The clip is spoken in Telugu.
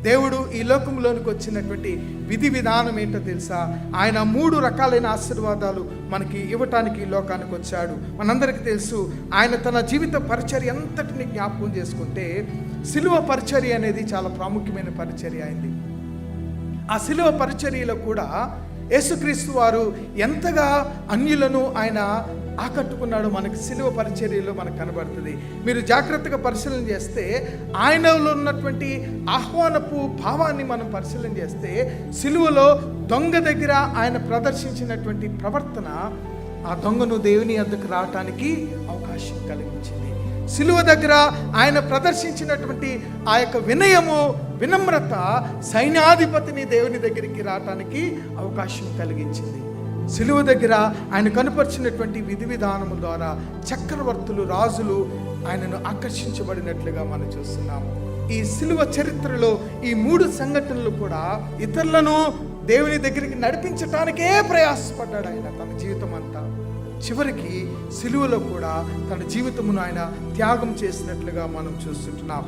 దేవుడు ఈ లోకంలోనికి వచ్చినటువంటి విధి విధానం ఏంటో తెలుసా? ఆయన 3 రకాలైన ఆశీర్వాదాలు మనకి ఇవ్వటానికి ఈ లోకానికి వచ్చాడు. మనందరికీ తెలుసు, ఆయన తన జీవిత పరిచర్య అంతటిని జ్ఞాపకం చేసుకుంటే సిలువ పరిచర్య అనేది చాలా ప్రాముఖ్యమైన పరిచర్య అయింది. ఆ సిలువ పరిచర్యలో కూడా యేసుక్రీస్తు వారు ఎంతగా అన్యులను ఆయన ఆకట్టుకున్నాడు మనకి సిలువ పరిచర్యలో మనకు కనబడుతుంది. మీరు జాగ్రత్తగా పరిశీలన చేస్తే ఆయనలో ఉన్నటువంటి ఆహ్వానపు భావాన్ని మనం పరిశీలన చేస్తే సిలువలో దొంగ దగ్గర ఆయన ప్రదర్శించినటువంటి ప్రవర్తన ఆ దొంగను దేవుని వద్దకు రావటానికి అవకాశం కలిగించింది. సిలువ దగ్గర ఆయన ప్రదర్శించినటువంటి ఆ యొక్క వినమ్రత సైన్యాధిపతిని దేవుని దగ్గరికి రావటానికి అవకాశం కలిగించింది. సిలువ దగ్గర ఆయన కనుపరిచినటువంటి విధి విధానము ద్వారా చక్రవర్తులు, రాజులు ఆయనను ఆకర్షించబడినట్లుగా మనం చూస్తున్నాము. ఈ సిలువ చరిత్రలో ఈ 3 సంఘటనలు కూడా ఇతరులను దేవుని దగ్గరికి నడిపించటానికే ప్రయాసపడ్డాడు ఆయన తన జీవితం అంతా. చివరికి సిలువలో కూడా తన జీవితమును ఆయన త్యాగం చేసినట్లుగా మనం చూస్తుంటున్నాం.